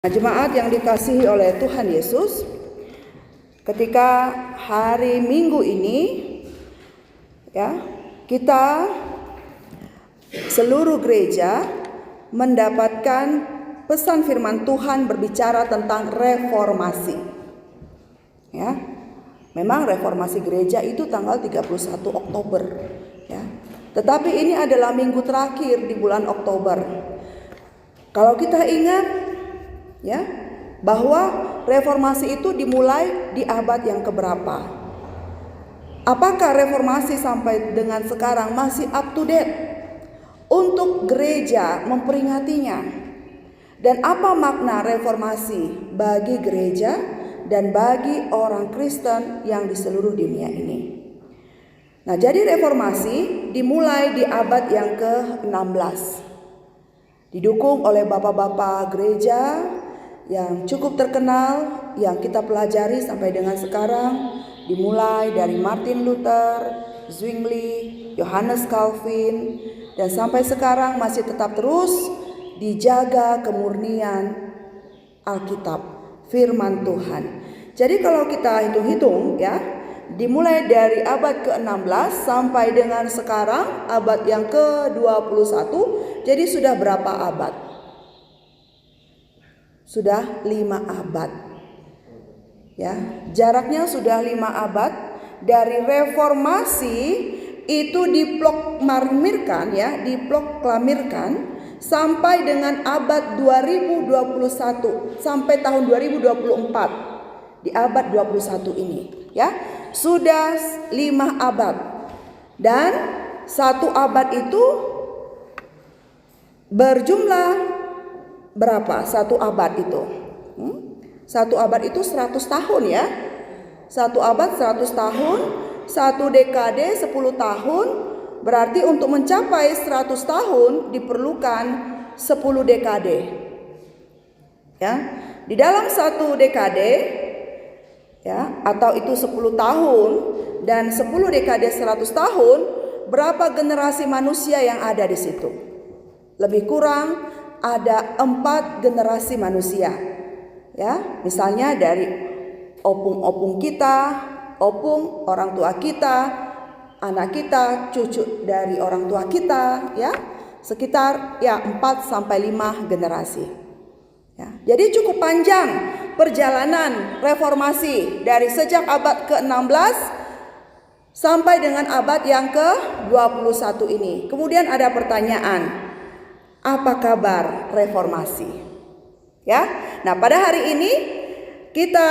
Jemaat yang dikasihi oleh Tuhan Yesus, ketika hari Minggu ini kita seluruh gereja mendapatkan pesan firman Tuhan berbicara tentang reformasi. Memang reformasi gereja itu tanggal 31 Oktober. Tetapi ini adalah minggu terakhir di bulan Oktober. Kalau kita ingat bahwa reformasi itu dimulai di abad yang keberapa? Apakah reformasi sampai dengan sekarang masih up to date untuk gereja memperingatinya? Dan apa makna reformasi bagi gereja dan bagi orang Kristen yang di seluruh dunia ini? Nah, jadi reformasi dimulai di abad yang ke-16. Didukung oleh bapak-bapak gereja yang cukup terkenal yang kita pelajari sampai dengan sekarang, dimulai dari Martin Luther, Zwingli, Johannes Calvin, dan sampai sekarang masih tetap terus dijaga kemurnian Alkitab, firman Tuhan. Jadi kalau kita hitung-hitung dimulai dari abad ke-16 sampai dengan sekarang abad yang ke-21, jadi sudah berapa abad? Sudah 5 abad. Jaraknya sudah 5 abad dari reformasi itu diproklamirkan sampai dengan abad 2021 sampai tahun 2024 di abad 21 ini, sudah 5 abad. Dan 1 abad itu berjumlah berapa? 1 abad itu 1 abad itu 100 tahun 1 abad 100 tahun, 1 dekade 10 tahun. Berarti untuk mencapai 100 tahun diperlukan 10 dekade. Di dalam 1 dekade atau itu 10 tahun dan 10 dekade 100 tahun, berapa generasi manusia yang ada di situ? Lebih kurang ada 4 generasi manusia. Misalnya dari opung-opung kita, opung orang tua kita, anak kita, cucu dari orang tua kita, sekitar 4 sampai 5 generasi. Jadi cukup panjang perjalanan reformasi dari sejak abad ke-16 sampai dengan abad yang ke-21 ini. Kemudian ada pertanyaan, apa kabar reformasi? Nah, pada hari ini kita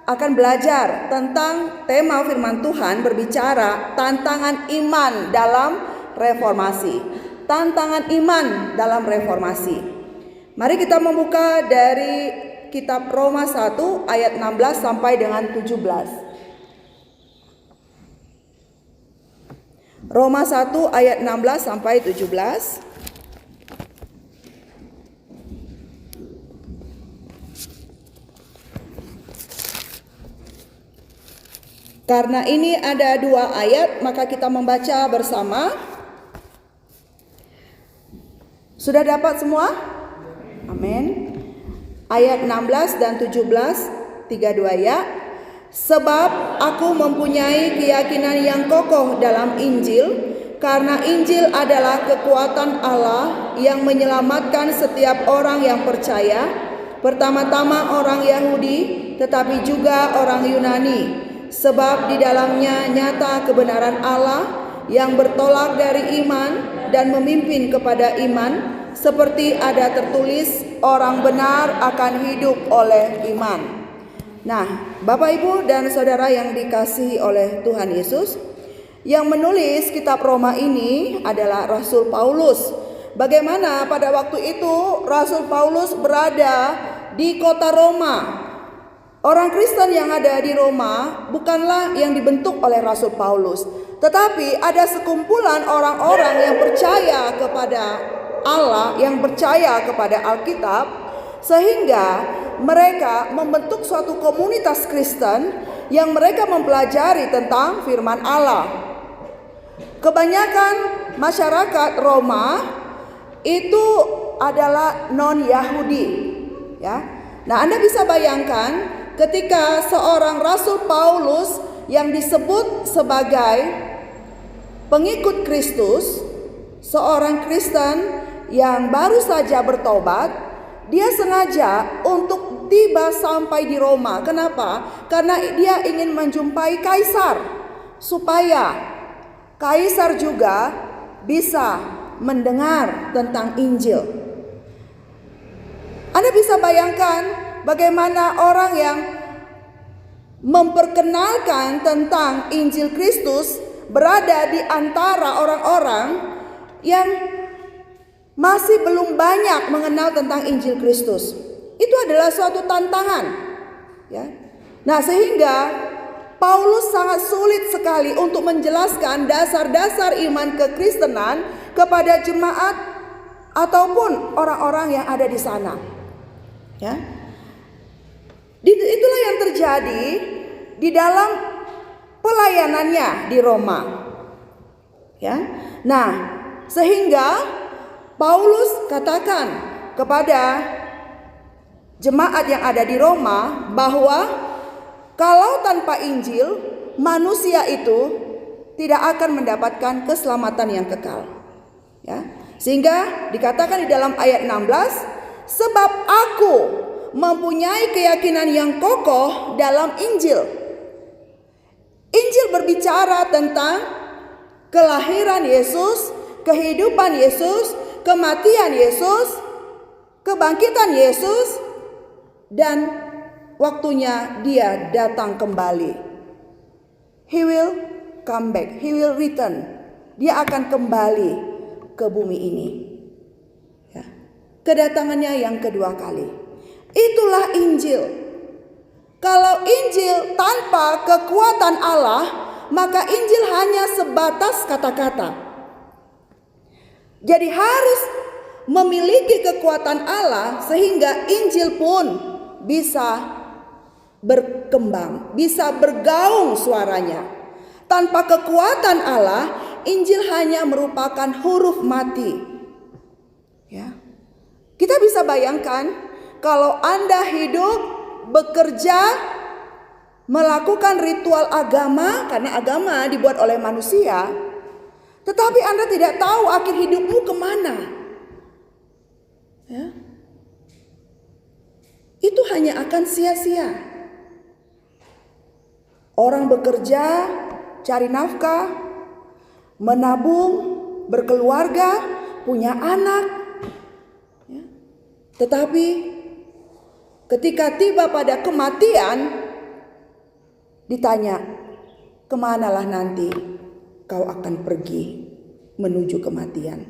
akan belajar tentang tema firman Tuhan berbicara tantangan iman dalam reformasi. Tantangan iman dalam reformasi. Mari kita membuka dari kitab Roma 1 ayat 16 sampai dengan 17. Roma 1 ayat 16 sampai 17. Karena ini ada 2 ayat, maka kita membaca bersama. Sudah dapat semua? Amin. Ayat 16 dan 17, 32 Sebab aku mempunyai keyakinan yang kokoh dalam Injil, karena Injil adalah kekuatan Allah yang menyelamatkan setiap orang yang percaya, pertama-tama orang Yahudi, tetapi juga orang Yunani. Sebab di dalamnya nyata kebenaran Allah yang bertolak dari iman dan memimpin kepada iman, seperti ada tertulis, orang benar akan hidup oleh iman. Nah, Bapak Ibu dan Saudara yang dikasihi oleh Tuhan Yesus, yang menulis kitab Roma ini adalah Rasul Paulus. Bagaimana pada waktu itu Rasul Paulus berada di kota Roma. Orang Kristen yang ada di Roma bukanlah yang dibentuk oleh Rasul Paulus, tetapi ada sekumpulan orang-orang yang percaya kepada Allah, yang percaya kepada Alkitab, sehingga mereka membentuk suatu komunitas Kristen yang mereka mempelajari tentang firman Allah. Kebanyakan masyarakat Roma itu adalah non-Yahudi. ya. Nah, Anda bisa bayangkan ketika seorang Rasul Paulus yang disebut sebagai pengikut Kristus, seorang Kristen yang baru saja bertobat, dia sengaja untuk tiba sampai di Roma. Kenapa? Karena dia ingin menjumpai kaisar, supaya kaisar juga bisa mendengar tentang Injil. Anda bisa bayangkan bagaimana orang yang memperkenalkan tentang Injil Kristus berada di antara orang-orang yang masih belum banyak mengenal tentang Injil Kristus. Itu adalah suatu tantangan, ya. Nah, sehingga Paulus sangat sulit sekali untuk menjelaskan dasar-dasar iman kekristenan kepada jemaat ataupun orang-orang yang ada di sana, ya. Itulah yang terjadi di dalam pelayanannya di Roma, ya. Nah, sehingga Paulus katakan kepada jemaat yang ada di Roma bahwa kalau tanpa Injil, manusia itu tidak akan mendapatkan keselamatan yang kekal, ya. Sehingga dikatakan di dalam ayat 16, sebab aku mempunyai keyakinan yang kokoh dalam Injil. Injil berbicara tentang kelahiran Yesus, kehidupan Yesus, kematian Yesus, kebangkitan Yesus, dan waktunya dia datang kembali. He will come back, he will return. Dia akan kembali ke bumi ini, ya. Kedatangannya yang kedua kali. Itulah Injil. Kalau Injil tanpa kekuatan Allah, maka Injil hanya sebatas kata-kata. Jadi harus memiliki kekuatan Allah sehingga Injil pun bisa berkembang, bisa bergaung suaranya. Tanpa kekuatan Allah, Injil hanya merupakan huruf mati, ya. Kita bisa bayangkan kalau Anda hidup, bekerja, melakukan ritual agama, karena agama dibuat oleh manusia, tetapi Anda tidak tahu akhir hidupmu kemana, ya. Itu hanya akan sia-sia. Orang bekerja, cari nafkah, menabung, berkeluarga, punya anak, ya. Tetapi ketika tiba pada kematian, ditanya, kemanalah nanti kau akan pergi menuju kematian?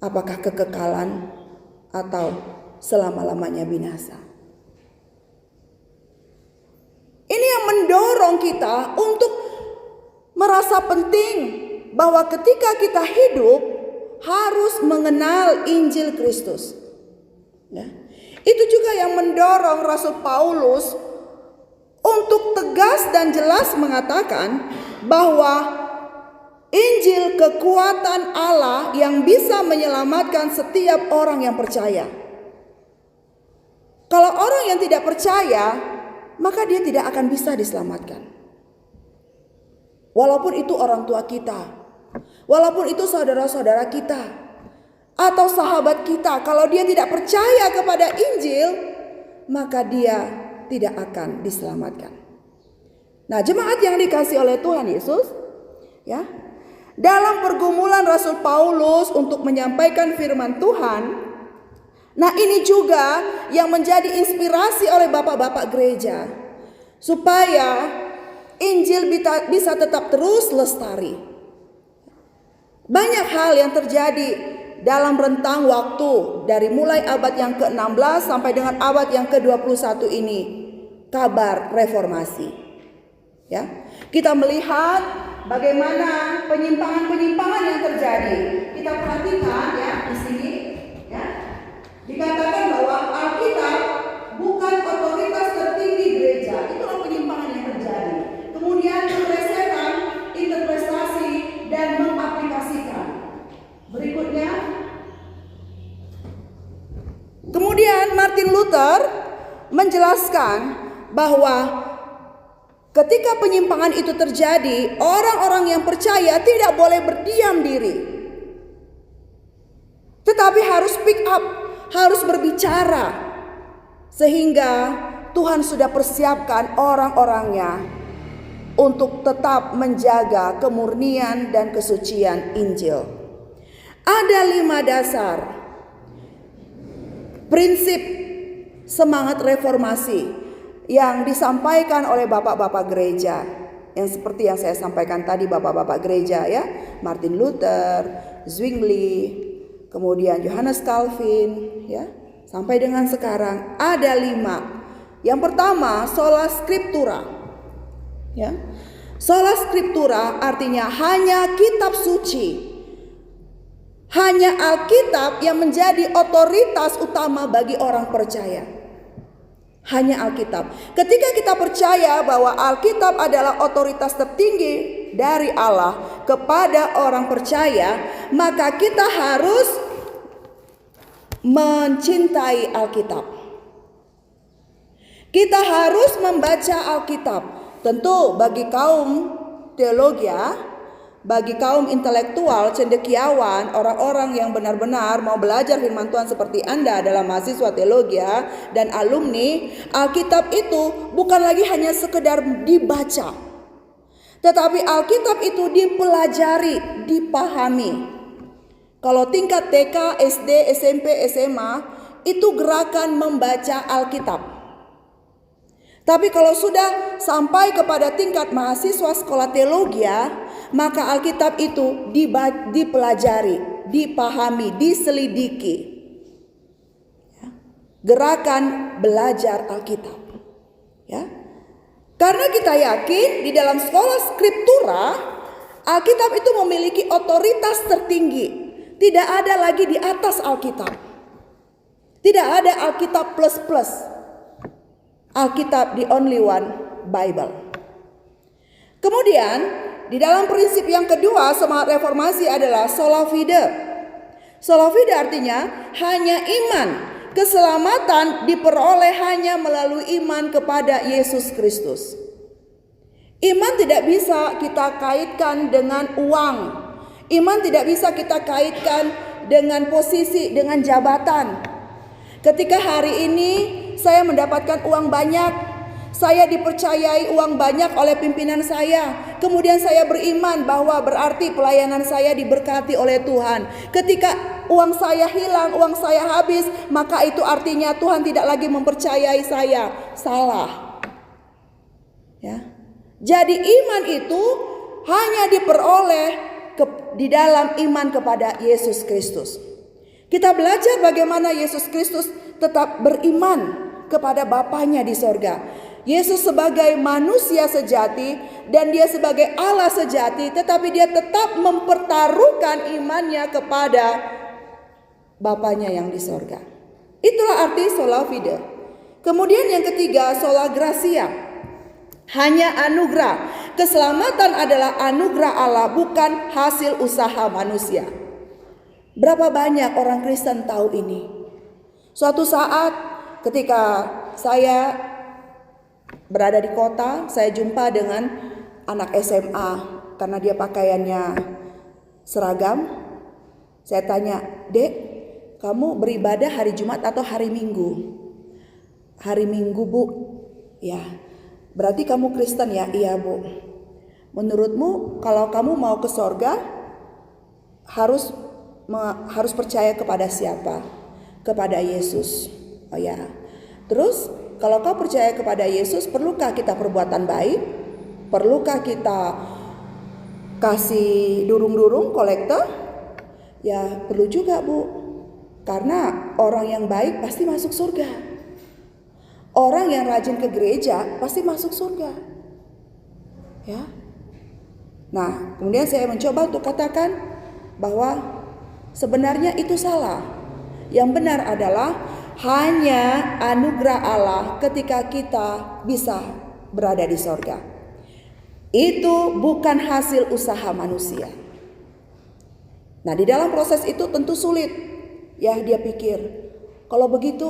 Apakah kekekalan atau selama-lamanya binasa? Ini yang mendorong kita untuk merasa penting bahwa ketika kita hidup harus mengenal Injil Kristus, ya. Itu juga yang mendorong Rasul Paulus untuk tegas dan jelas mengatakan bahwa Injil kekuatan Allah yang bisa menyelamatkan setiap orang yang percaya. Kalau orang yang tidak percaya, maka dia tidak akan bisa diselamatkan. Walaupun itu orang tua kita, walaupun itu saudara-saudara kita, atau sahabat kita, kalau dia tidak percaya kepada Injil, maka dia tidak akan diselamatkan. Nah, jemaat yang dikasihi oleh Tuhan Yesus, ya, dalam pergumulan Rasul Paulus untuk menyampaikan firman Tuhan, nah ini juga yang menjadi inspirasi oleh bapak-bapak gereja, supaya Injil bisa tetap terus lestari. Banyak hal yang terjadi dalam rentang waktu dari mulai abad yang ke-16 sampai dengan abad yang ke-21 ini, kabar reformasi, ya. Kita melihat bagaimana penyimpangan-penyimpangan yang terjadi. Kita perhatikan, ya, di sini, ya. Dikatakan bahwa Alkitab bukan otoritas tertinggi gereja. Itulah penyimpangan yang terjadi. Kemudian melesetkan interpretasi dan mengaplikasikan. Berikutnya, kemudian Luther menjelaskan bahwa ketika penyimpangan itu terjadi, orang-orang yang percaya tidak boleh berdiam diri, tetapi harus speak up, harus berbicara, sehingga Tuhan sudah persiapkan orang-orangnya untuk tetap menjaga kemurnian dan kesucian Injil. Ada 5 dasar prinsip semangat reformasi yang disampaikan oleh bapak-bapak gereja, yang seperti yang saya sampaikan tadi, bapak-bapak gereja ya, Martin Luther, Zwingli, kemudian Johannes Calvin ya, sampai dengan sekarang ada 5. Yang pertama, sola scriptura ya. Sola scriptura artinya hanya kitab suci, hanya Alkitab yang menjadi otoritas utama bagi orang percaya. Hanya Alkitab. Ketika kita percaya bahwa Alkitab adalah otoritas tertinggi dari Allah kepada orang percaya, maka kita harus mencintai Alkitab. Kita harus membaca Alkitab. Tentu bagi kaum teologi, bagi kaum intelektual, cendekiawan, orang-orang yang benar-benar mau belajar firman Tuhan seperti Anda adalah mahasiswa teologi dan alumni, Alkitab itu bukan lagi hanya sekedar dibaca, tetapi Alkitab itu dipelajari, dipahami. Kalau tingkat TK, SD, SMP, SMA itu gerakan membaca Alkitab. Tapi kalau sudah sampai kepada tingkat mahasiswa sekolah teologi, maka Alkitab itu dipelajari, dipahami, diselidiki. Gerakan belajar Alkitab. Ya. Karena kita yakin di dalam sekolah skriptura, Alkitab itu memiliki otoritas tertinggi. Tidak ada lagi di atas Alkitab. Tidak ada Alkitab plus-plus. Alkitab the only one Bible. Kemudian di dalam prinsip yang kedua semangat reformasi adalah sola fide. Sola fide artinya hanya iman. Keselamatan diperoleh hanya melalui iman kepada Yesus Kristus. Iman tidak bisa kita kaitkan dengan uang. Iman tidak bisa kita kaitkan dengan posisi, dengan jabatan. Ketika hari ini saya mendapatkan uang banyak, saya dipercayai uang banyak oleh pimpinan saya, kemudian saya beriman bahwa berarti pelayanan saya diberkati oleh Tuhan. Ketika uang saya hilang, uang saya habis, maka itu artinya Tuhan tidak lagi mempercayai saya. Salah. Ya. Jadi iman itu hanya diperoleh di dalam iman kepada Yesus Kristus. Kita belajar bagaimana Yesus Kristus tetap beriman kepada Bapanya di sorga. Yesus sebagai manusia sejati dan dia sebagai Allah sejati, tetapi dia tetap mempertaruhkan imannya kepada Bapanya yang di sorga. Itulah arti sola fide. Kemudian yang ketiga, sola gratia. Hanya anugerah. Keselamatan adalah anugerah Allah, bukan hasil usaha manusia. Berapa banyak orang Kristen tahu ini? Suatu saat ketika saya berada di kota, saya jumpa dengan anak SMA karena dia pakaiannya seragam. Saya tanya, "Dek, kamu beribadah hari Jumat atau hari Minggu?" "Hari Minggu, Bu." "Ya, berarti kamu Kristen ya?" "Iya, Bu." "Menurutmu kalau kamu mau ke sorga harus percaya kepada siapa?" "Kepada Yesus." "Oh ya. Terus kalau kau percaya kepada Yesus, perlukah kita perbuatan baik? Perlukah kita kasih durung-durung kolektor?" "Ya perlu juga, Bu. Karena orang yang baik pasti masuk surga. Orang yang rajin ke gereja pasti masuk surga." Ya. Nah, kemudian saya mencoba untuk katakan bahwa sebenarnya itu salah. Yang benar adalah hanya anugerah Allah ketika kita bisa berada di sorga. Itu bukan hasil usaha manusia. Nah, di dalam proses itu tentu sulit. Ya, dia pikir, kalau begitu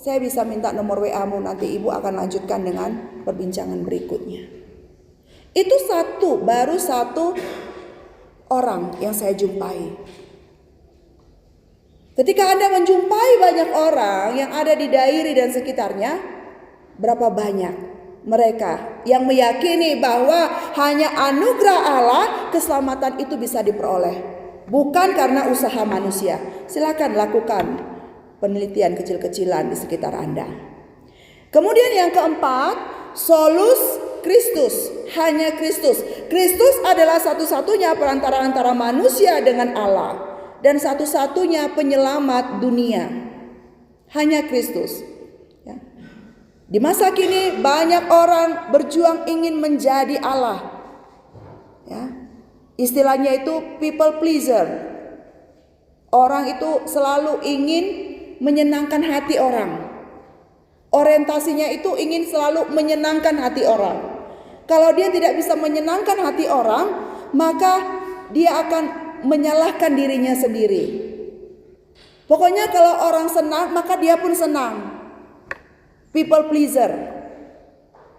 saya bisa minta nomor WA-mu, nanti ibu akan lanjutkan dengan perbincangan berikutnya. Itu baru satu orang yang saya jumpai. Ketika Anda menjumpai banyak orang yang ada di Dairi dan sekitarnya, berapa banyak mereka yang meyakini bahwa hanya anugerah Allah keselamatan itu bisa diperoleh, bukan karena usaha manusia. Silakan lakukan penelitian kecil-kecilan di sekitar Anda. Kemudian yang keempat, solus Kristus, hanya Kristus. Kristus adalah satu-satunya perantara antara manusia dengan Allah dan satu-satunya penyelamat dunia. Hanya Kristus. Ya. Di masa kini banyak orang berjuang ingin menjadi Allah. Ya. Istilahnya itu people pleaser. Orang itu selalu ingin menyenangkan hati orang. Orientasinya itu ingin selalu menyenangkan hati orang. Kalau dia tidak bisa menyenangkan hati orang, maka dia akan menyalahkan dirinya sendiri. Pokoknya kalau orang senang, maka dia pun senang. People pleaser.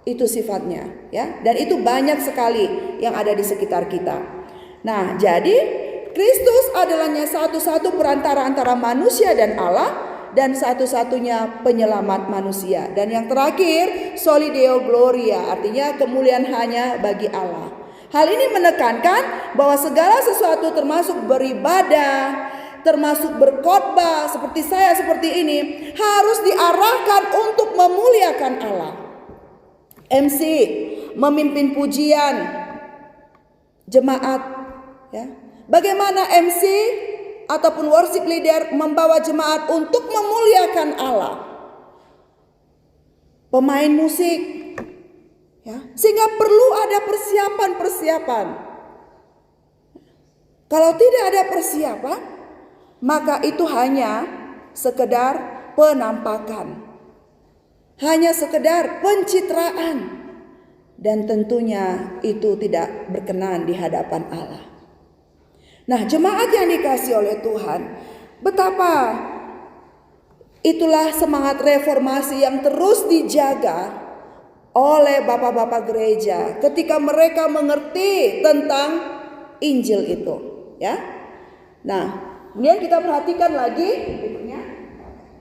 Itu sifatnya, ya. Dan itu banyak sekali yang ada di sekitar kita. Nah, jadi Kristus adalah satu-satu perantara antara manusia dan Allah, dan satu-satunya penyelamat manusia. Dan yang terakhir, soli deo gloria, artinya kemuliaan hanya bagi Allah. Hal ini menekankan bahwa segala sesuatu termasuk beribadah, termasuk berkhotbah seperti saya seperti ini, harus diarahkan untuk memuliakan Allah. MC, memimpin pujian jemaat, ya. Bagaimana MC ataupun worship leader membawa jemaat untuk memuliakan Allah? Pemain musik, ya, sehingga perlu ada persiapan. Kalau tidak ada persiapan, maka itu hanya sekedar penampakan, hanya sekedar pencitraan, dan tentunya itu tidak berkenan di hadapan Allah. Nah, jemaat yang dikasihi oleh Tuhan, betapa itulah semangat reformasi yang terus dijaga oleh bapak-bapak gereja ketika mereka mengerti tentang Injil itu, ya. Nah, kemudian kita perhatikan lagi berikutnya.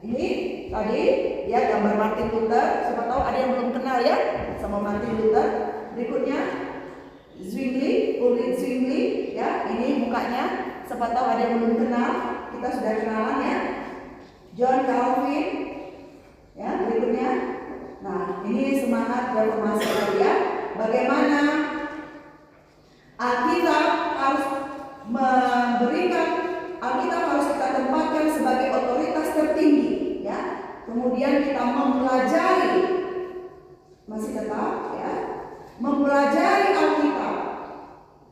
Ini tadi ya gambar Martin Luther. Siapa tahu ada yang belum kenal ya sama Martin Luther. Berikutnya Ulrich Zwingli, ya, ini mukanya. Siapa tahu ada yang belum kenal, kita sudah kenalan ya. John Calvin, ya, berikutnya. Nah, ini semangat reformasi ya. Bagaimana Alkitab harus Alkitab harus kita tempatkan sebagai otoritas tertinggi, ya. Kemudian kita mempelajari, masih tetap, ya, mempelajari Alkitab.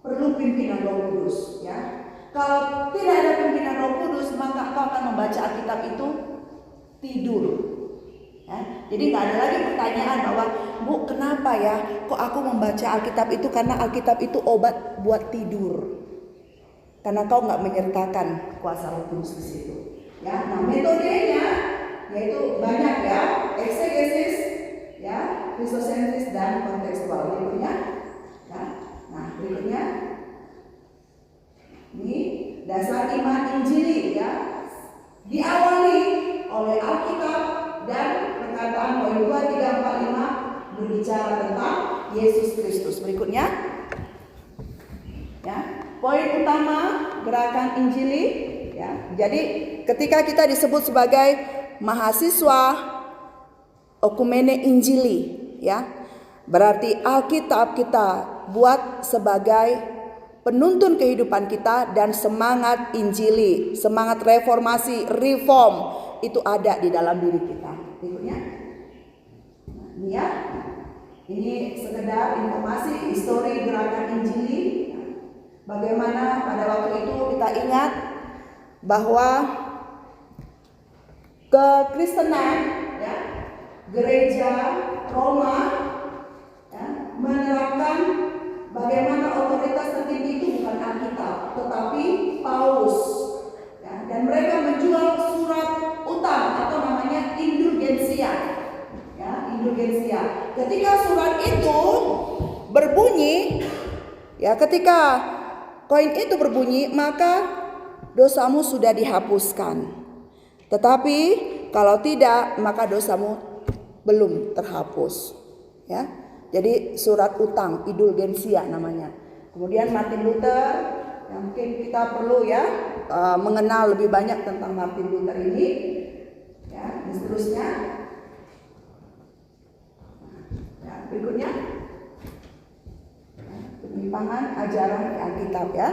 Perlu pimpinan Roh Kudus, ya. Kalau tidak ada pimpinan Roh Kudus, maka kau akan membaca Alkitab itu tidur. Ya. Jadi nggak ada lagi pertanyaan bahwa, Bu, kenapa ya? Kok aku membaca Alkitab itu? Karena Alkitab itu obat buat tidur. Karena kau nggak menyertakan kuasa Roh Kudus di situ. Ya, nah metodenya yaitu banyak ya, eksegesis, ya, kristosentris dan kontekstual. Berikutnya, ya. Nah, berikutnya ini dasar iman Injili, ya, diawali oleh Alkitab dan perkataan poin 2, 3, 4, 5 berbicara tentang Yesus Kristus. Berikutnya, ya, poin utama gerakan Injili, ya. Jadi ketika kita disebut sebagai mahasiswa Okumene Injili, ya, berarti Alkitab kita buat sebagai penuntun kehidupan kita, dan semangat Injili, semangat reformasi, reform itu ada di dalam diri kita. Berikutnya, ini ya, ini sekedar informasi histori gerakan Injili. Bagaimana pada waktu itu kita ingat bahwa kekristenan, ya, gereja Roma, ya, menerapkan bagaimana otoritas tertinggi itu bukan Alkitab, tetapi Paus, ya, dan mereka menjual surat utang atau namanya indulgensi indulgensia. Ketika surat itu berbunyi, ya, ketika koin itu berbunyi, maka dosamu sudah dihapuskan. Tetapi kalau tidak, maka dosamu belum terhapus. Ya, jadi surat utang, indulgensia namanya. Kemudian Martin Luther, yang mungkin kita perlu ya mengenal lebih banyak tentang Martin Luther ini, ya, dan seterusnya. Ya, berikutnya, ya, penyimpangan ajaran di Alkitab ya.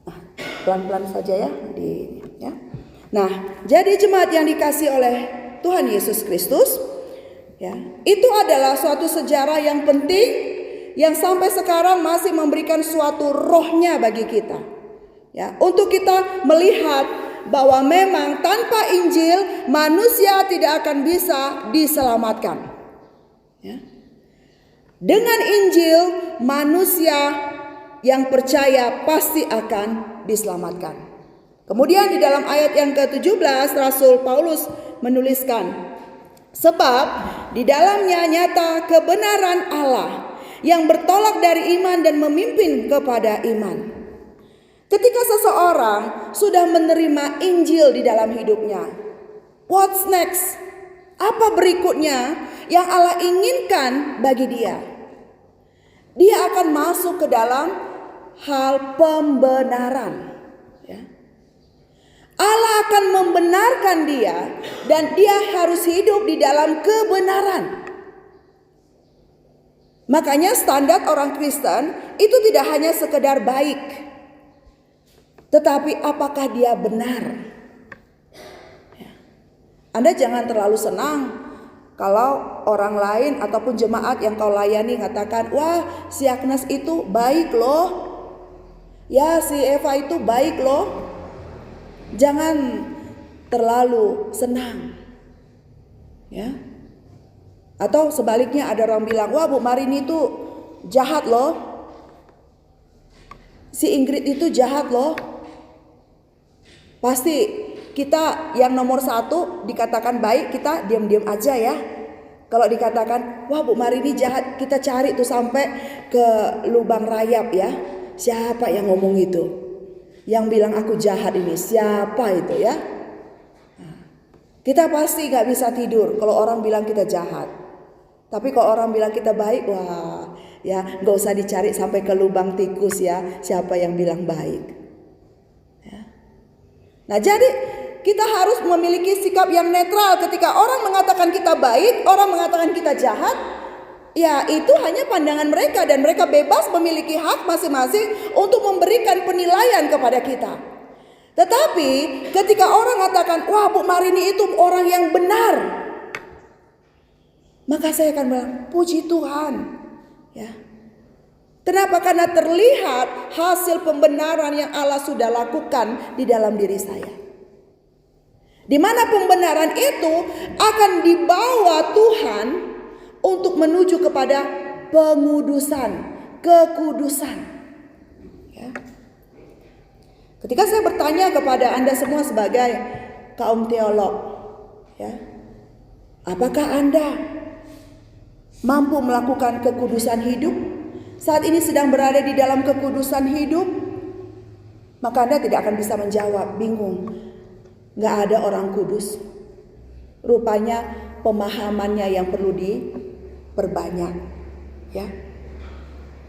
Nah, pelan-pelan saja ya, ya. Nah, jadi jemaat yang dikasih oleh Tuhan Yesus Kristus, ya, itu adalah suatu sejarah yang penting, yang sampai sekarang masih memberikan suatu rohnya bagi kita, ya, untuk kita melihat bahwa memang tanpa Injil manusia tidak akan bisa diselamatkan, ya. Dengan Injil manusia yang percaya pasti akan diselamatkan. Kemudian di dalam ayat yang ke-17 Rasul Paulus menuliskan, sebab di dalamnya nyata kebenaran Allah yang bertolak dari iman dan memimpin kepada iman. Ketika seseorang sudah menerima Injil di dalam hidupnya, what's next? Apa berikutnya yang Allah inginkan bagi dia? Dia akan masuk ke dalam hal pembenaran. Ya. Allah akan membenarkan dia dan dia harus hidup di dalam kebenaran. Makanya standar orang Kristen itu tidak hanya sekedar baik, tetapi apakah dia benar. Ya. Anda jangan terlalu senang kalau orang lain ataupun jemaat yang kau layani katakan, wah si Agnes itu baik loh, ya si Eva itu baik loh. Jangan terlalu senang, ya. Atau sebaliknya ada orang bilang, wah Bu Marini itu jahat loh, si Ingrid itu jahat loh. Pasti kita yang nomor satu dikatakan baik, kita diam-diam aja ya. Kalau dikatakan, wah Bu Marini jahat, kita cari tuh sampai ke lubang rayap ya. Siapa yang ngomong itu? Yang bilang aku jahat ini, siapa itu ya? Nah, kita pasti gak bisa tidur kalau orang bilang kita jahat. Tapi kalau orang bilang kita baik, wah ya gak usah dicari sampai ke lubang tikus ya, siapa yang bilang baik ya. Nah jadi kita harus memiliki sikap yang netral. Ketika orang mengatakan kita baik, orang mengatakan kita jahat, ya itu hanya pandangan mereka, dan mereka bebas memiliki hak masing-masing untuk memberikan penilaian kepada kita. Tetapi ketika orang mengatakan, wah Bu Marini itu orang yang benar, maka saya akan bilang, puji Tuhan. Ya. Kenapa? Karena terlihat hasil pembenaran yang Allah sudah lakukan di dalam diri saya. Di mana pembenaran itu akan dibawa Tuhan untuk menuju kepada pengudusan, kekudusan. Ya. Ketika saya bertanya kepada Anda semua sebagai kaum teolog, ya, apakah Anda mampu melakukan kekudusan hidup? Saat ini sedang berada di dalam kekudusan hidup? Maka Anda tidak akan bisa menjawab, bingung. Gak ada orang kudus. Rupanya pemahamannya yang perlu diperbanyak. Ya.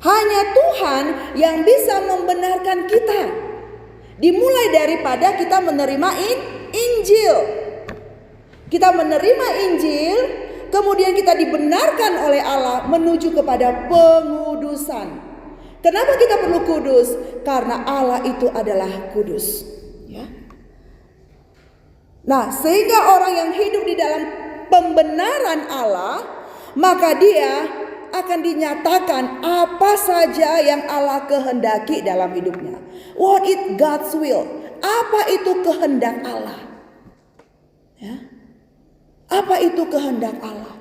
Hanya Tuhan yang bisa membenarkan kita. Dimulai daripada kita menerima Injil. Kita menerima Injil, kemudian kita dibenarkan oleh Allah menuju kepada pengudusan. Kenapa kita perlu kudus? Karena Allah itu adalah kudus. Ya. Nah, sehingga orang yang hidup di dalam pembenaran Allah, maka dia akan dinyatakan apa saja yang Allah kehendaki dalam hidupnya. What is God's will? Apa itu kehendak Allah? Ya. Apa itu kehendak Allah?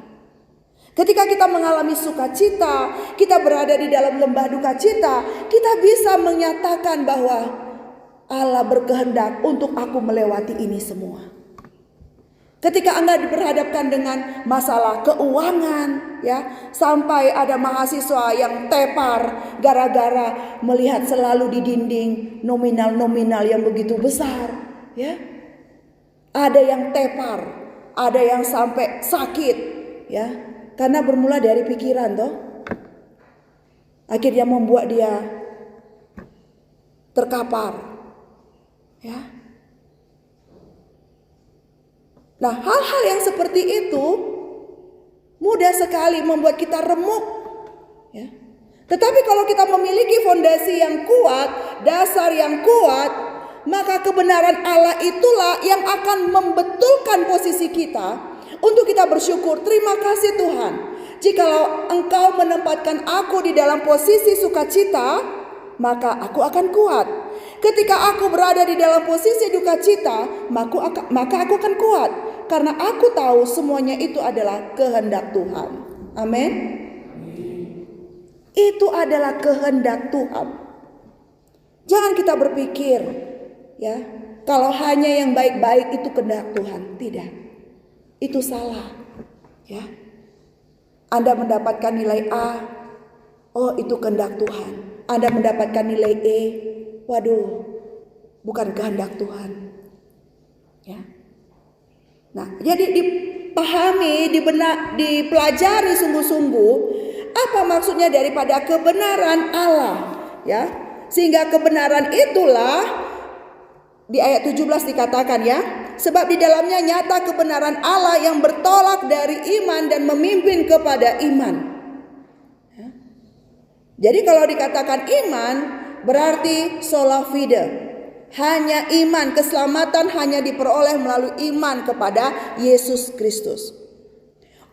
Ketika kita mengalami sukacita, kita berada di dalam lembah duka cita, kita bisa menyatakan bahwa Allah berkehendak untuk aku melewati ini semua. Ketika Anda diperhadapkan dengan masalah keuangan, ya, sampai ada mahasiswa yang tepar gara-gara melihat selalu di dinding nominal-nominal yang begitu besar, ya. Ada yang tepar, ada yang sampai sakit, ya, karena bermula dari pikiran, toh. Akhirnya membuat dia terkapar, ya. Nah, hal-hal yang seperti itu mudah sekali membuat kita remuk, ya. Tetapi kalau kita memiliki fondasi yang kuat, dasar yang kuat, maka kebenaran Allah itulah yang akan membetulkan posisi kita untuk kita bersyukur. Terima kasih Tuhan, jikalau Engkau menempatkan aku di dalam posisi sukacita, maka aku akan kuat. Ketika aku berada di dalam posisi duka cita, maka aku akan kuat. Karena aku tahu semuanya itu adalah kehendak Tuhan. Amin. Itu adalah kehendak Tuhan. Jangan kita berpikir, ya, kalau hanya yang baik-baik itu kehendak Tuhan. Tidak. Itu salah, ya. Anda mendapatkan nilai A, oh itu kehendak Tuhan. Anda mendapatkan nilai E, waduh, bukan kehendak Tuhan, ya. Nah, jadi dipahami, dipelajari sungguh-sungguh apa maksudnya daripada kebenaran Allah, ya. Sehingga kebenaran itulah di ayat 17 dikatakan, ya, sebab di dalamnya nyata kebenaran Allah yang bertolak dari iman dan memimpin kepada iman. Ya. Jadi kalau dikatakan iman berarti sola fide. Hanya iman, keselamatan hanya diperoleh melalui iman kepada Yesus Kristus.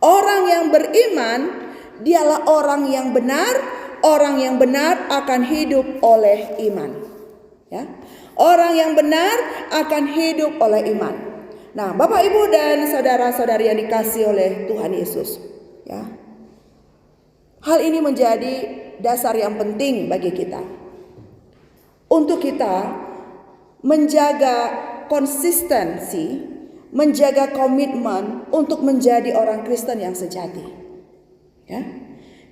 Orang yang beriman dialah orang yang benar. Orang yang benar akan hidup oleh iman, ya. Orang yang benar akan hidup oleh iman. Nah, Bapak, Ibu dan saudara-saudari yang dikasihi oleh Tuhan Yesus, ya. Hal ini menjadi dasar yang penting bagi kita untuk kita menjaga konsistensi, menjaga komitmen untuk menjadi orang Kristen yang sejati, ya.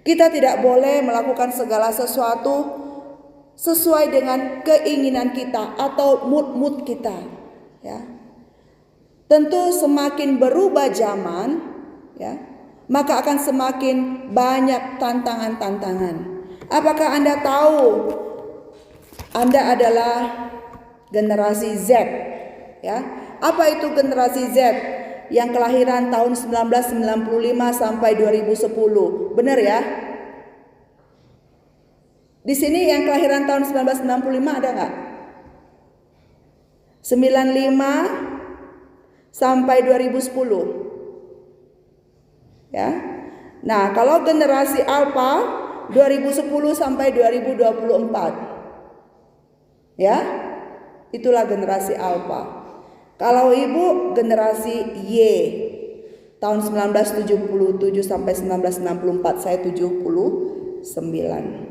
Kita tidak boleh melakukan segala sesuatu sesuai dengan keinginan kita atau mood kita, ya. Tentu semakin berubah zaman, ya, maka akan semakin banyak tantangan-tantangan. Apakah Anda tahu Anda adalah generasi Z, ya? Apa itu generasi Z? Yang kelahiran tahun 1995 sampai 2010. Benar, ya? Di sini yang kelahiran tahun 1995 ada nggak? 95 sampai 2010. Ya. Nah, kalau generasi Alpha 2010 sampai 2024. Ya. Itulah generasi Alpha. Kalau Ibu generasi Y tahun 1977 sampai 1964, saya 79.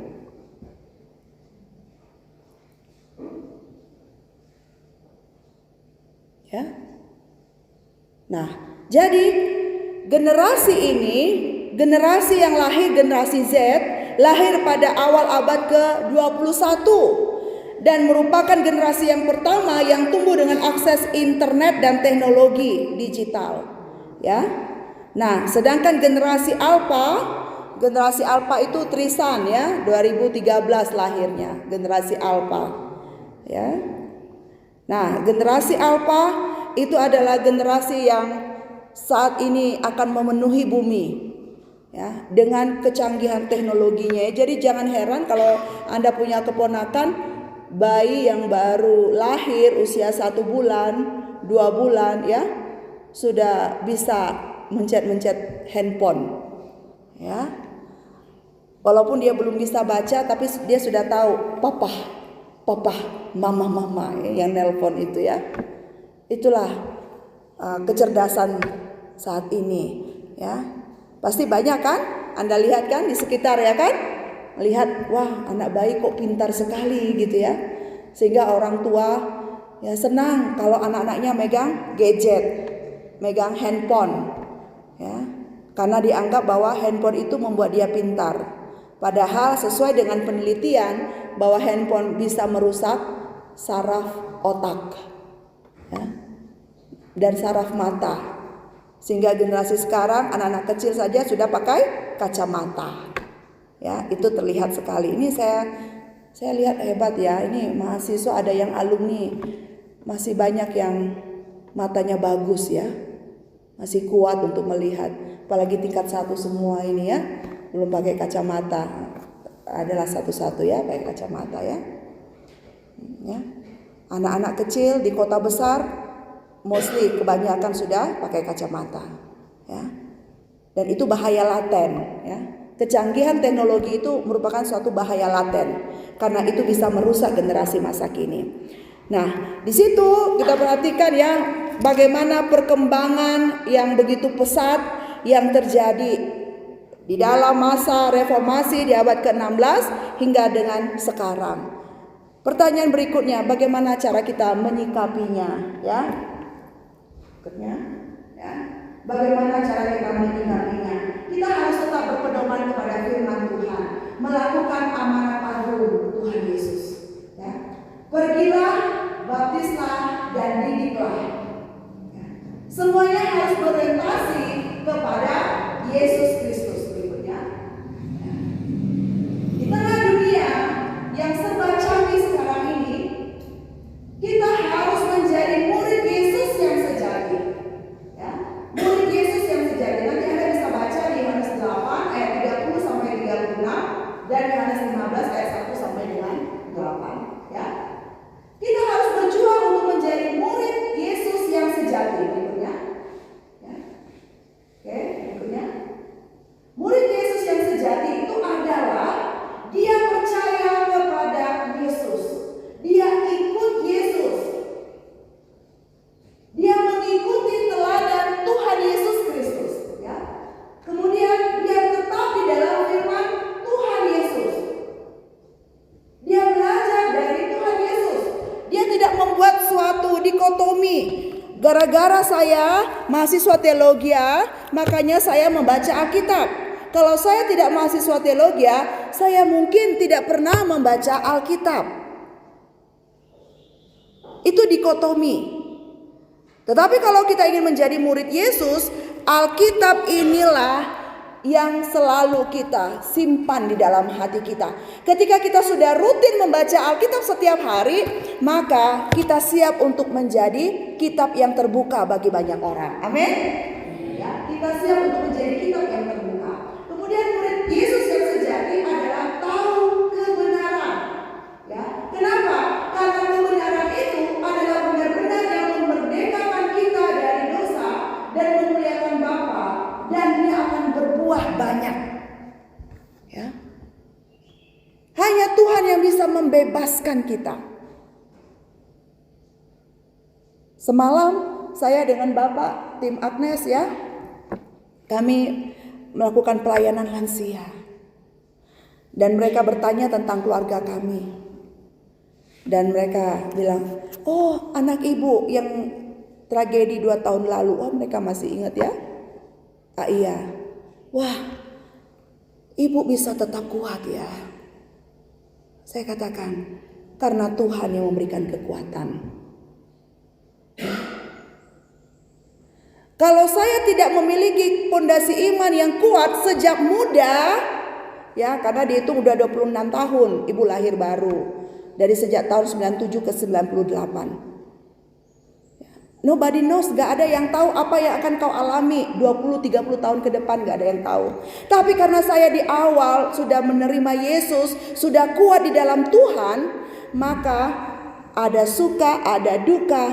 Ya. Nah, jadi generasi ini, generasi yang lahir generasi Z, lahir pada awal abad ke-21 dan merupakan generasi yang pertama yang tumbuh dengan akses internet dan teknologi digital, ya. Nah, sedangkan generasi Alpha itu Trisan, ya, 2013 lahirnya, generasi Alpha, ya. Nah, generasi Alpha itu adalah generasi yang saat ini akan memenuhi bumi, ya, dengan kecanggihan teknologinya. Jadi jangan heran kalau Anda punya keponakan bayi yang baru lahir usia 1 bulan, 2 bulan, ya, sudah bisa mencet handphone, ya. Walaupun dia belum bisa baca, tapi dia sudah tahu papa, mama, ya, yang nelpon itu, ya. Itulah kecerdasan saat ini, ya. Pasti banyak kan? Anda lihat kan di sekitar, ya kan? Melihat, wah, anak bayi kok pintar sekali gitu, ya. Sehingga orang tua ya senang kalau anak-anaknya megang gadget. megang handphone, ya, karena dianggap bahwa handphone itu membuat dia pintar. Padahal sesuai dengan penelitian bahwa handphone bisa merusak saraf otak, ya, dan saraf mata. Sehingga generasi sekarang anak-anak kecil saja sudah pakai kacamata. Ya, itu terlihat sekali. Ini saya lihat hebat ya. Ini mahasiswa, ada yang alumni, masih banyak yang matanya bagus ya. Masih kuat untuk melihat. Apalagi tingkat 1 semua ini ya. Belum pakai kacamata. Adalah satu-satu ya pakai kacamata ya. Ya. Anak-anak kecil di kota besar mostly kebanyakan sudah pakai kacamata, ya. Dan itu bahaya laten, ya. Kecanggihan teknologi itu merupakan suatu bahaya laten karena itu bisa merusak generasi masa kini. Nah, di situ kita perhatikan ya bagaimana perkembangan yang begitu pesat yang terjadi di dalam masa reformasi di abad ke-16 hingga dengan sekarang. Pertanyaan berikutnya, bagaimana cara kita menyikapinya, ya? Berikutnya, ya. Bagaimana cara kita menyikapinya? Kita harus tetap berpedoman kepada firman Tuhan, melakukan amanat agung Tuhan Yesus. Ya. Pergilah, baptislah, dan didiklah. Ya. Semuanya harus berorientasi kepada Yesus Kristus. Berikutnya, ya. Di tengah dunia yang serba canggih sekarang ini, kita harus menjadi murid Yesus yang sejati. Ya, murid Yesus yang sejati. Nanti Anda bisa baca di Yohanes 8 ayat 30 sampai 36 dan Yohanes 15 ayat 1 sampai dengan 8. Ya. Kita harus berjuang untuk menjadi murid Yesus yang sejati. Berikutnya. Ya. Oke, berikutnya. Murid Yesus yang sejati itu adalah dia percaya kepada Yesus. Dia ikut Yesus. Dia mengikuti teladan Tuhan Yesus Kristus, ya. Kemudian dia tetap di dalam firman Tuhan Yesus. Dia belajar dari Tuhan Yesus. Dia tidak membuat suatu dikotomi. Gara-gara saya mahasiswa teologi, makanya saya membaca Alkitab. Kalau saya tidak mahasiswa teologi, saya mungkin tidak pernah membaca Alkitab. Itu dikotomi. Tetapi kalau kita ingin menjadi murid Yesus, Alkitab inilah yang selalu kita simpan di dalam hati kita. Ketika kita sudah rutin membaca Alkitab setiap hari, maka kita siap untuk menjadi kitab yang terbuka bagi banyak orang. Amin. Ya, kita siap untuk menjadi kitab yang terbuka. Kemudian murid Yesus yang sejati adalah tahu kebenaran. Ya, kenapa? Karena kebenaran itu adalah benar-benar yang memerdekakan kita dari dosa dan memuliakan Bapa, dan dia akan berbuah banyak. Ya. Hanya Tuhan yang bisa membebaskan kita. Semalam saya dengan Bapak tim Agnes ya, kami melakukan pelayanan lansia. Dan mereka bertanya tentang keluarga kami. Dan mereka bilang, oh anak ibu yang tragedi 2 tahun lalu. Oh mereka masih ingat ya. Ah iya. Wah, ibu bisa tetap kuat ya. Saya katakan, karena Tuhan yang memberikan kekuatan. Kalau saya tidak memiliki pondasi iman yang kuat sejak muda, ya karena dihitung udah 26 tahun ibu lahir baru. Dari sejak tahun 97 ke 98. Nobody knows, gak ada yang tahu apa yang akan kau alami 20-30 tahun ke depan, gak ada yang tahu. Tapi karena saya di awal sudah menerima Yesus, sudah kuat di dalam Tuhan, maka ada suka, ada duka,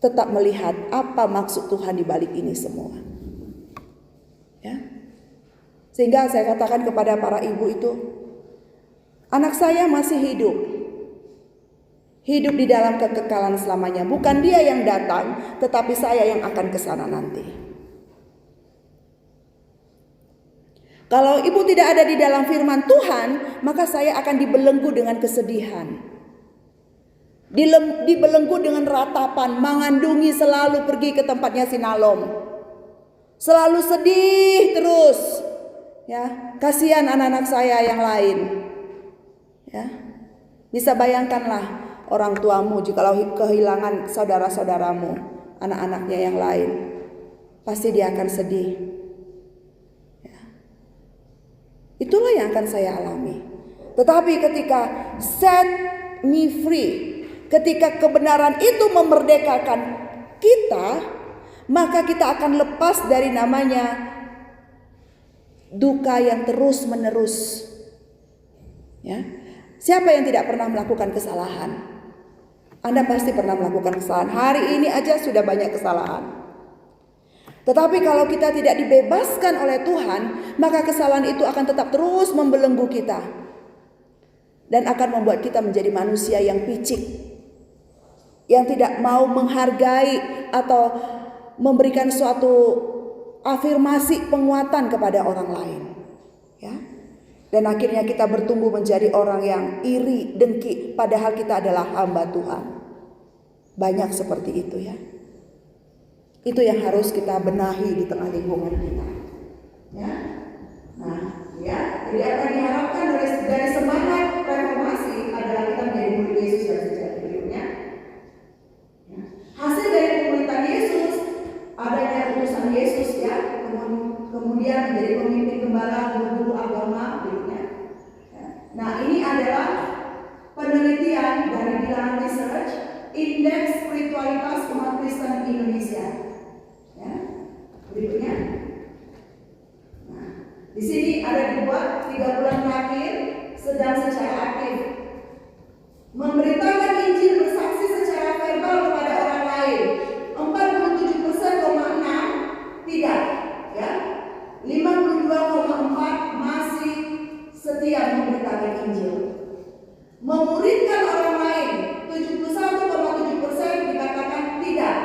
tetap melihat apa maksud Tuhan di balik ini semua. Ya. Sehingga saya katakan kepada para ibu itu, anak saya masih hidup. Hidup di dalam kekekalan selamanya. Bukan dia yang datang, tetapi saya yang akan ke sana nanti. Kalau ibu tidak ada di dalam firman Tuhan, maka saya akan dibelenggu dengan kesedihan. dibelenggu dengan ratapan, mengandungi selalu pergi ke tempatnya Sinalom. Selalu sedih terus. Ya, kasihan anak-anak saya yang lain. Ya. Bisa bayangkanlah orang tuamu jikalau kehilangan saudara-saudaramu, anak-anaknya yang lain. Pasti dia akan sedih. Ya. Itulah yang akan saya alami. Tetapi ketika set me free, ketika kebenaran itu memerdekakan kita, maka kita akan lepas dari namanya duka yang terus menerus. Ya. Siapa yang tidak pernah melakukan kesalahan? Anda pasti pernah melakukan kesalahan. Hari ini aja sudah banyak kesalahan. Tetapi kalau kita tidak dibebaskan oleh Tuhan, maka kesalahan itu akan tetap terus membelenggu kita. Dan akan membuat kita menjadi manusia yang picik. Yang tidak mau menghargai atau memberikan suatu afirmasi penguatan kepada orang lain. Ya. Dan akhirnya kita bertumbuh menjadi orang yang iri, dengki, padahal kita adalah hamba Tuhan. Banyak seperti itu ya. Itu yang harus kita benahi di tengah lingkungan kita. Ya. Nah, ya, jadi apa yang diharapkan dari semangat reformasi adalah kita menjadi murid Yesus yang sejati berikutnya. Ya. Hasil dari pemuritan Yesus, adanya utusan Yesus ya, kemudian menjadi pemimpin gembala, guru agama berikutnya. Ya. Nah, ini adalah penelitian dari Bilangan Research, Indeks Spiritualitas Umat Kristen Indonesia. Ya. Berikutnya. Nah, di sini ada dibuat 3 bulan terakhir sedang secara aktif memberitakan Injil, bersaksi secara verbal kepada orang lain. 47,6% tidak, ya. 52,4% masih setia memberitakan Injil. Memuridkan orang lain 71,7% dikatakan tidak.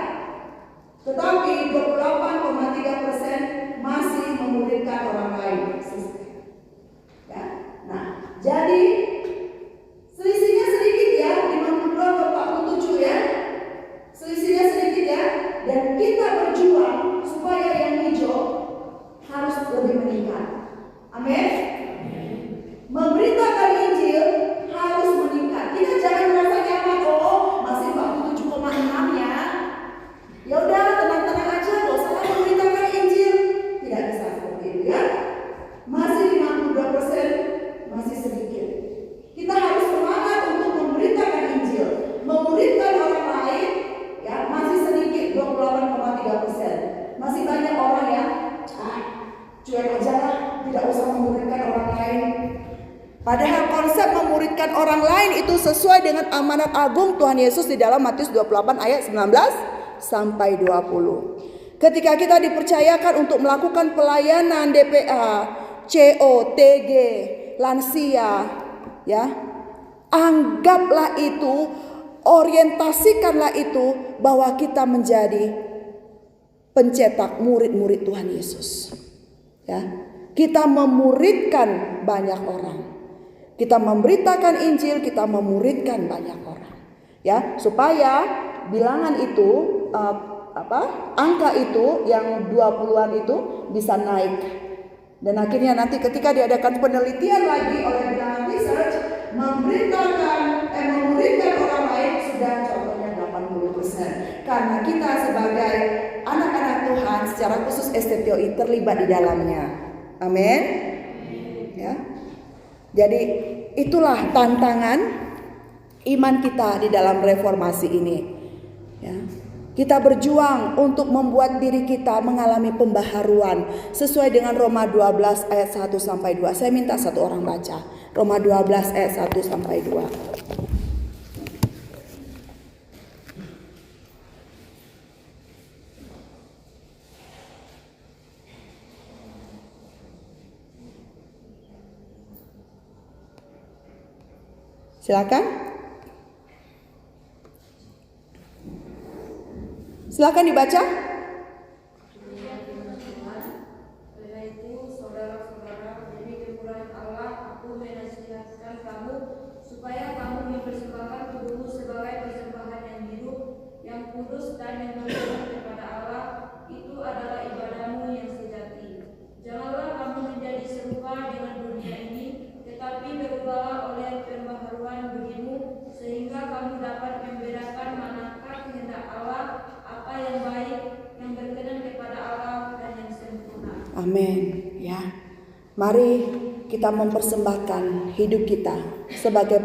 Tetapi 28,3% masih memuridkan orang lain. Ya. Nah, jadi selisihnya sedikit ya, 52 ke 47 ya. Selisihnya sedikit ya. Dan kita berjuang supaya yang hijau harus lebih meningkat. Amin. Memberitakan Injil harus meningkat. Kita jangan merasa nyaman, oh masih 47,6 ya. Ya udah tenang-tenang aja, gak usah memberitakan Injil. Tidak bisa seperti itu ya. Masih 52%, masih sedikit. Kita harus semangat untuk memberitakan Injil, memuridkan orang lain. Ya, masih sedikit 28,3%. Masih banyak orang yang cuek aja lah, tidak usah memuridkan orang lain. Padahal konsep memuridkan orang lain itu sesuai dengan amanat agung Tuhan Yesus di dalam Matius 28 ayat 19 sampai 20. Ketika kita dipercayakan untuk melakukan pelayanan DPA, CO, TG, lansia, ya, anggaplah itu, orientasikanlah itu bahwa kita menjadi pencetak murid-murid Tuhan Yesus. Ya, kita memuridkan banyak orang. Kita memberitakan Injil, kita memuridkan banyak orang. Ya, supaya bilangan itu angka itu yang 20-an itu bisa naik. Dan akhirnya nanti ketika diadakan penelitian lagi oleh Bilangan Research, memuridkan orang lain sudah contohnya 80%. Karena kita sebagai anak-anak Tuhan secara khusus STTOI terlibat di dalamnya. Amin. Ya. Jadi itulah tantangan iman kita di dalam reformasi ini. Ya. Kita berjuang untuk membuat diri kita mengalami pembaharuan sesuai dengan Roma 12 ayat 1 sampai 2. Saya minta satu orang baca. Roma 12 ayat 1 sampai 2. Silakan. Silakan dibaca. Saudara-saudara, demi kemurahan Allah, aku menasihatkan kamu supaya kamu mempersembahkan tubuhmu sebagai kudus dan yang berkenan kepada Allah, itu adalah ibadahmu yang sejati. Janganlah kamu menjadi serupa dengan dunia ini, tetapi berubahlah oleh pembaharuan budimu, sehingga kamu dapat membedakan manakah kehendak Allah, apa yang baik, yang berkenan kepada Allah, dan yang sempurna. Amin. Ya, mari kita mempersembahkan hidup kita sebagai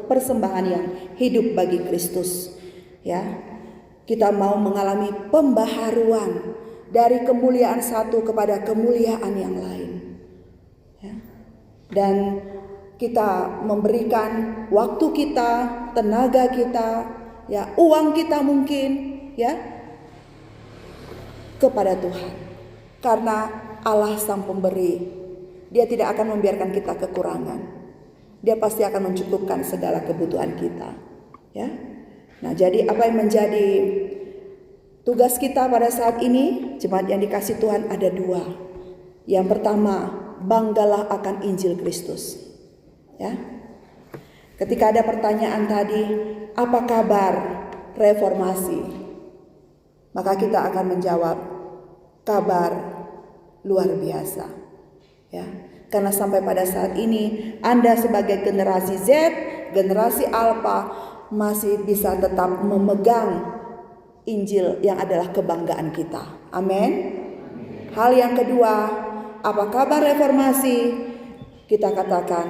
persembahan yang hidup bagi Kristus. Ya, kita mau mengalami pembaharuan dari kemuliaan satu kepada kemuliaan yang lain. Ya. Dan kita memberikan waktu kita, tenaga kita, ya, uang kita mungkin, ya, kepada Tuhan. Karena Allah sang pemberi, Dia tidak akan membiarkan kita kekurangan. Dia pasti akan mencukupkan segala kebutuhan kita. Ya. Nah, jadi apa yang menjadi tugas kita pada saat ini, jemaat yang dikasihi Tuhan, ada dua. Yang pertama, banggalah akan Injil Kristus. Ya. Ketika ada pertanyaan tadi, apa kabar reformasi? Maka kita akan menjawab, kabar luar biasa. Ya, karena sampai pada saat ini Anda sebagai generasi Z, generasi Alpha masih bisa tetap memegang Injil yang adalah kebanggaan kita. Amin. Hal yang kedua, apa kabar reformasi? Kita katakan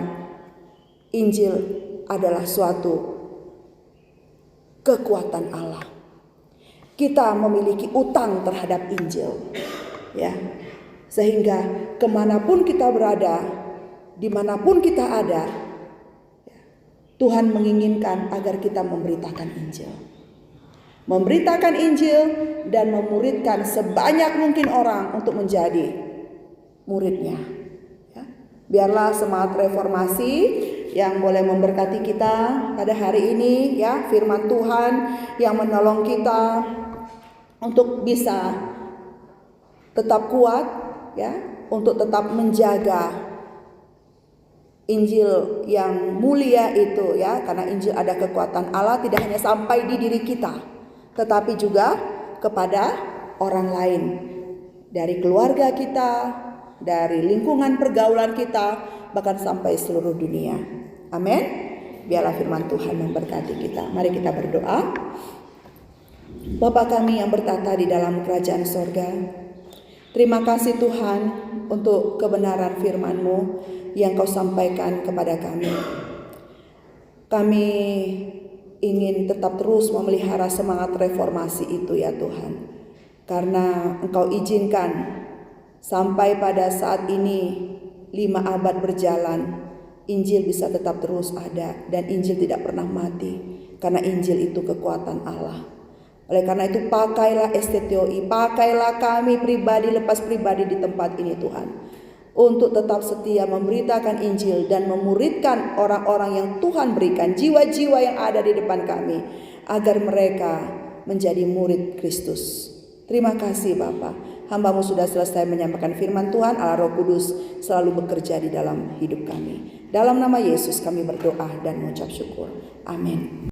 Injil adalah suatu kekuatan Allah. Kita memiliki utang terhadap Injil. Ya. Sehingga kemanapun kita berada, dimanapun kita ada, Tuhan menginginkan agar kita memberitakan Injil. Memberitakan Injil dan memuridkan sebanyak mungkin orang untuk menjadi muridnya. Ya. Biarlah semangat reformasi yang boleh memberkati kita pada hari ini, ya, firman Tuhan yang menolong kita untuk bisa tetap kuat, ya, untuk tetap menjaga Injil yang mulia itu, ya, karena Injil ada kekuatan Allah tidak hanya sampai di diri kita, tetapi juga kepada orang lain, dari keluarga kita, dari lingkungan pergaulan kita, bahkan sampai seluruh dunia. Amin. Biarlah firman Tuhan memberkati kita. Mari kita berdoa. Bapa kami yang bertata di dalam kerajaan sorga, terima kasih Tuhan untuk kebenaran firman-Mu yang Kau sampaikan kepada kami. Kami ingin tetap terus memelihara semangat reformasi itu, ya Tuhan. Karena Engkau izinkan sampai pada saat ini 5 abad berjalan, Injil bisa tetap terus ada dan Injil tidak pernah mati. Karena Injil itu kekuatan Allah. Oleh karena itu pakailah STTOI, pakailah kami pribadi lepas pribadi di tempat ini Tuhan, untuk tetap setia memberitakan Injil dan memuridkan orang-orang yang Tuhan berikan, jiwa-jiwa yang ada di depan kami, agar mereka menjadi murid Kristus. Terima kasih Bapa, hamba-Mu sudah selesai menyampaikan firman Tuhan. Allah Roh Kudus selalu bekerja di dalam hidup kami. Dalam nama Yesus kami berdoa dan mengucap syukur. Amin.